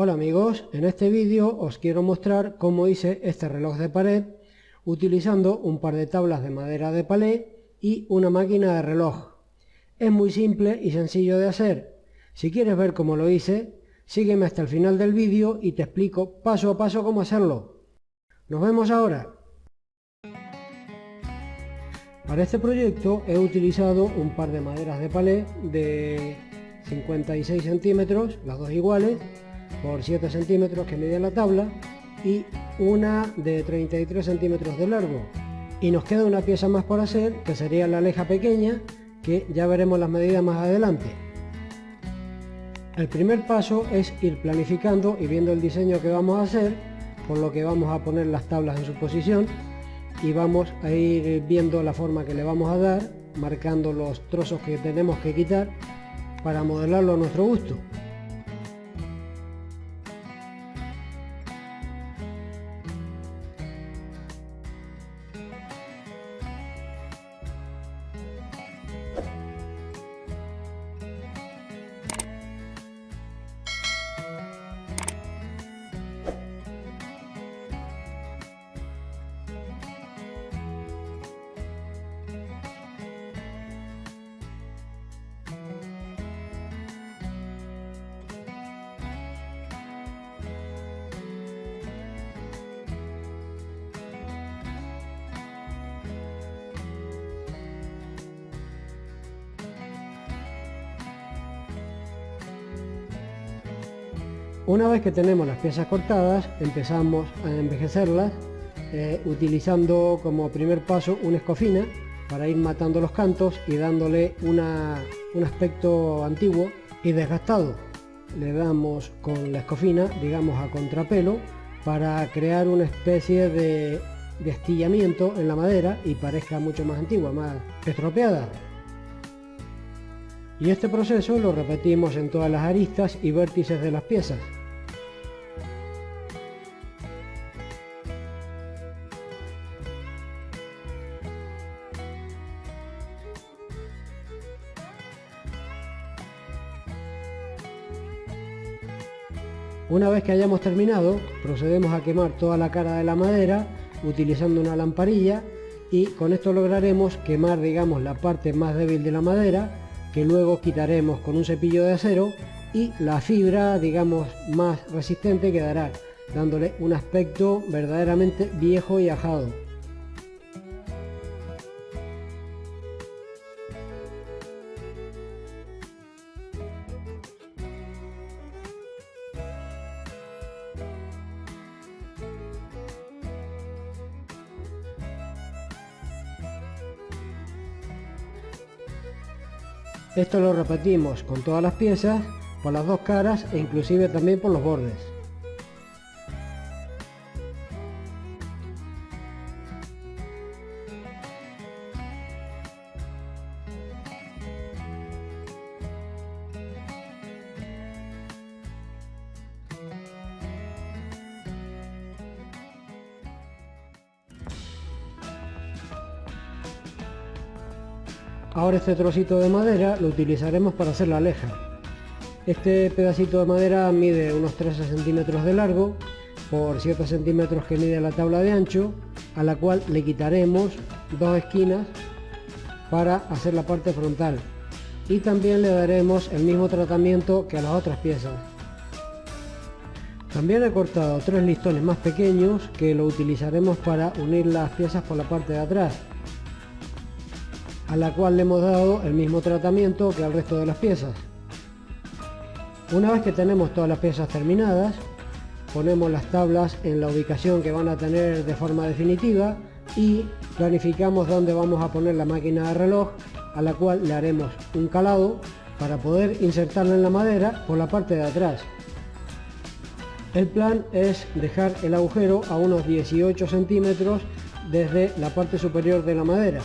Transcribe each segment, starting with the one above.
Hola amigos, en este vídeo os quiero mostrar cómo hice este reloj de pared utilizando un par de tablas de madera de palé y una máquina de reloj. Es muy simple y sencillo de hacer. Si quieres ver cómo lo hice, sígueme hasta el final del vídeo y te explico paso a paso cómo hacerlo. ¡Nos vemos ahora! Para este proyecto he utilizado un par de maderas de palé de 56 centímetros, las dos iguales, por 7 centímetros que mide la tabla, y una de 33 centímetros de largo. Y nos queda una pieza más por hacer, que sería la leja pequeña, que ya veremos las medidas más adelante. El primer paso es ir planificando y viendo el diseño que vamos a hacer, por lo que vamos a poner las tablas en su posición y vamos a ir viendo la forma que le vamos a dar, marcando los trozos que tenemos que quitar para modelarlo a nuestro gusto. Una vez que tenemos las piezas cortadas, empezamos a envejecerlas utilizando como primer paso una escofina para ir matando los cantos y dándole un aspecto antiguo y desgastado. Le damos con la escofina, digamos a contrapelo, para crear una especie de astillamiento en la madera y parezca mucho más antigua, más estropeada. Y este proceso lo repetimos en todas las aristas y vértices de las piezas. Una vez que hayamos terminado, procedemos a quemar toda la cara de la madera utilizando una lamparilla y con esto lograremos quemar, digamos, la parte más débil de la madera, que luego quitaremos con un cepillo de acero, y la fibra, digamos, más resistente quedará, dándole un aspecto verdaderamente viejo y ajado. Esto lo repetimos con todas las piezas, por las dos caras e inclusive también por los bordes. Ahora este trocito de madera lo utilizaremos para hacer la leja. Este pedacito de madera mide unos 13 centímetros de largo por 7 centímetros que mide la tabla de ancho, a la cual le quitaremos dos esquinas para hacer la parte frontal, y también le daremos el mismo tratamiento que a las otras piezas. También he cortado 3 listones más pequeños que lo utilizaremos para unir las piezas por la parte de atrás, a la cual le hemos dado el mismo tratamiento que al resto de las piezas. Una vez que tenemos todas las piezas terminadas, ponemos las tablas en la ubicación que van a tener de forma definitiva y planificamos dónde vamos a poner la máquina de reloj, a la cual le haremos un calado para poder insertarla en la madera por la parte de atrás. El plan es dejar el agujero a unos 18 centímetros desde la parte superior de la madera.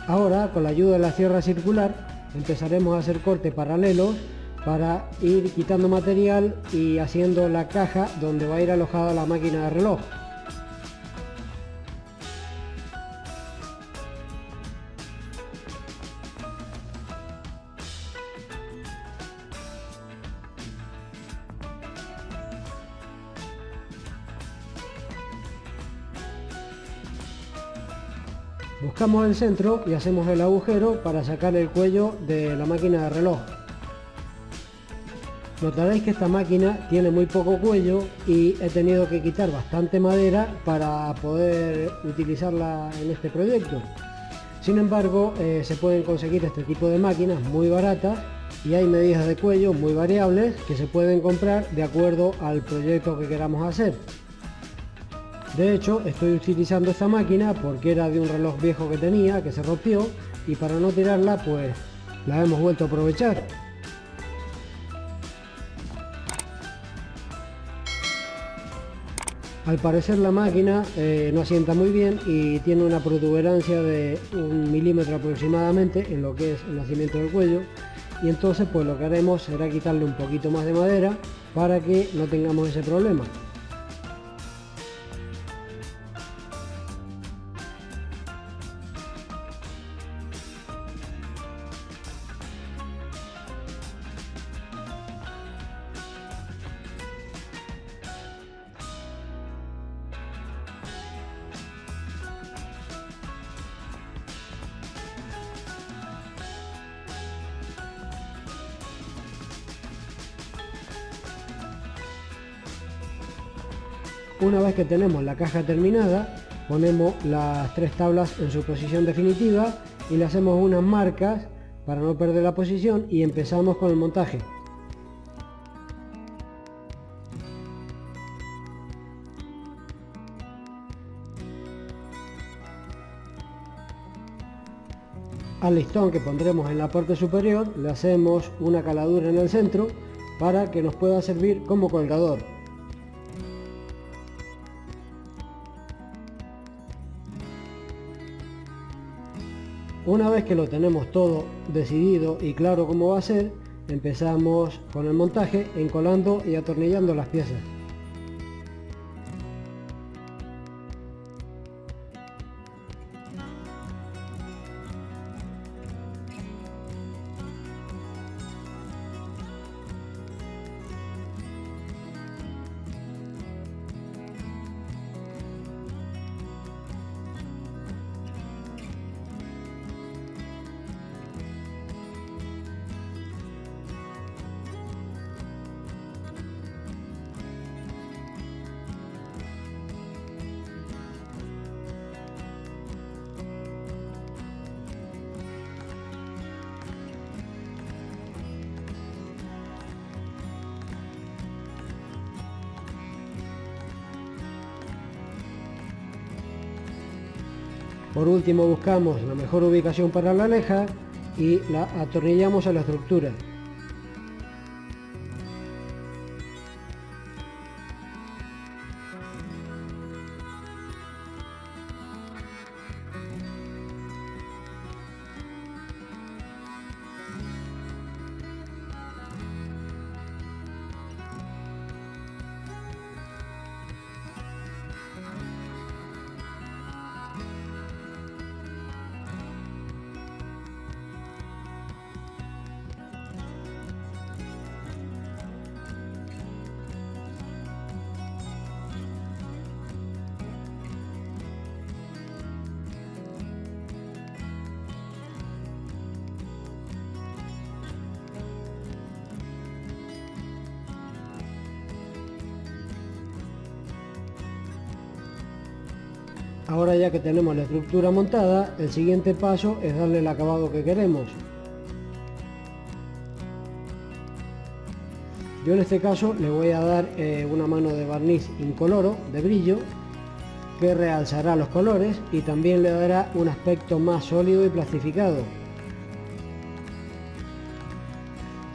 Ahora, con la ayuda de la sierra circular, empezaremos a hacer cortes paralelos para ir quitando material y haciendo la caja donde va a ir alojada la máquina de reloj. Buscamos el centro y hacemos el agujero para sacar el cuello de la máquina de reloj. Notaréis que esta máquina tiene muy poco cuello y he tenido que quitar bastante madera para poder utilizarla en este proyecto. Sin embargo, se pueden conseguir este tipo de máquinas muy baratas y hay medidas de cuello muy variables que se pueden comprar de acuerdo al proyecto que queramos hacer. De hecho, estoy utilizando esta máquina porque era de un reloj viejo que tenía, que se rompió, y para no tirarla, pues la hemos vuelto a aprovechar. Al parecer la máquina no asienta muy bien y tiene una protuberancia de 1 milímetro aproximadamente en lo que es el nacimiento del cuello, y entonces pues lo que haremos será quitarle un poquito más de madera para que no tengamos ese problema. Una vez que tenemos la caja terminada, ponemos las 3 tablas en su posición definitiva y le hacemos unas marcas para no perder la posición y empezamos con el montaje. Al listón que pondremos en la parte superior le hacemos una caladura en el centro para que nos pueda servir como colgador. Una vez que lo tenemos todo decidido y claro cómo va a ser, empezamos con el montaje encolando y atornillando las piezas. Por último buscamos la mejor ubicación para la aleja y la atornillamos a la estructura. Ahora ya que tenemos la estructura montada, el siguiente paso es darle el acabado que queremos. Yo en este caso le voy a dar una mano de barniz incoloro, de brillo, que realzará los colores y también le dará un aspecto más sólido y plastificado.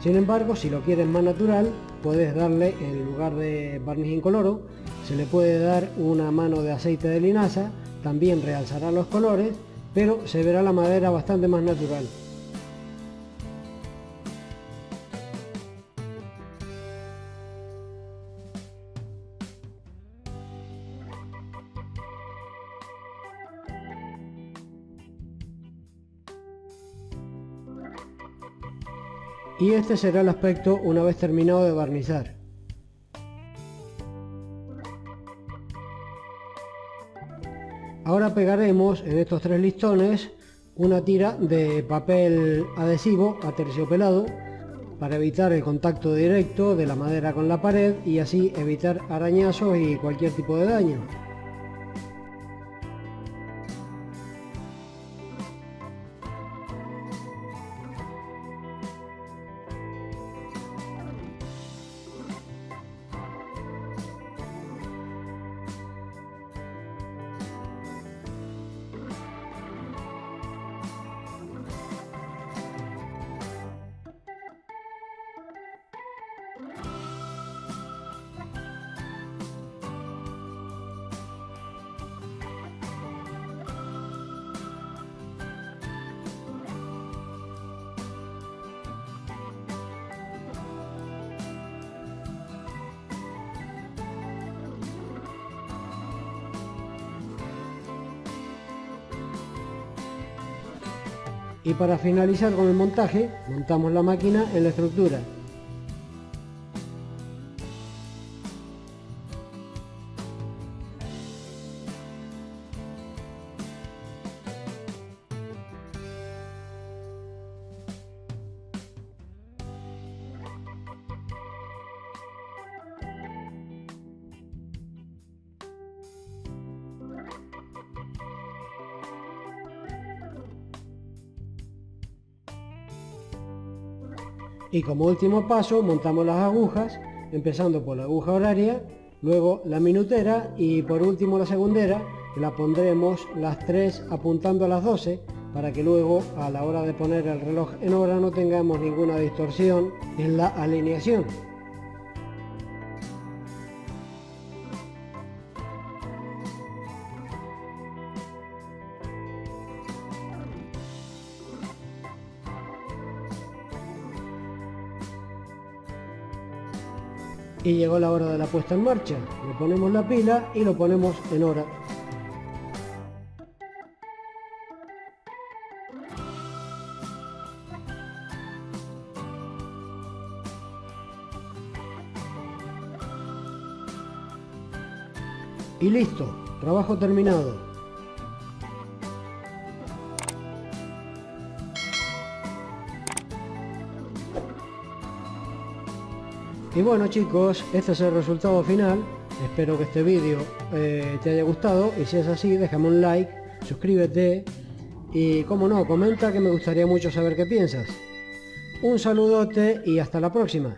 Sin embargo, si lo quieres más natural, puedes darle, en lugar de barniz incoloro, se le puede dar una mano de aceite de linaza, también realzará los colores, pero se verá la madera bastante más natural. Y este será el aspecto una vez terminado de barnizar. Ahora pegaremos en estos 3 listones una tira de papel adhesivo aterciopelado para evitar el contacto directo de la madera con la pared y así evitar arañazos y cualquier tipo de daño. Y para finalizar con el montaje, montamos la máquina en la estructura. Y como último paso montamos las agujas, empezando por la aguja horaria, luego la minutera y por último la segundera, que la pondremos las 3 apuntando a las 12 para que luego a la hora de poner el reloj en hora no tengamos ninguna distorsión en la alineación. Y llegó la hora de la puesta en marcha. Le ponemos la pila y lo ponemos en hora. Y listo, trabajo terminado. Y bueno chicos, este es el resultado final. Espero que este vídeo te haya gustado y si es así déjame un like, suscríbete y como no, comenta, que me gustaría mucho saber qué piensas. Un saludote y hasta la próxima.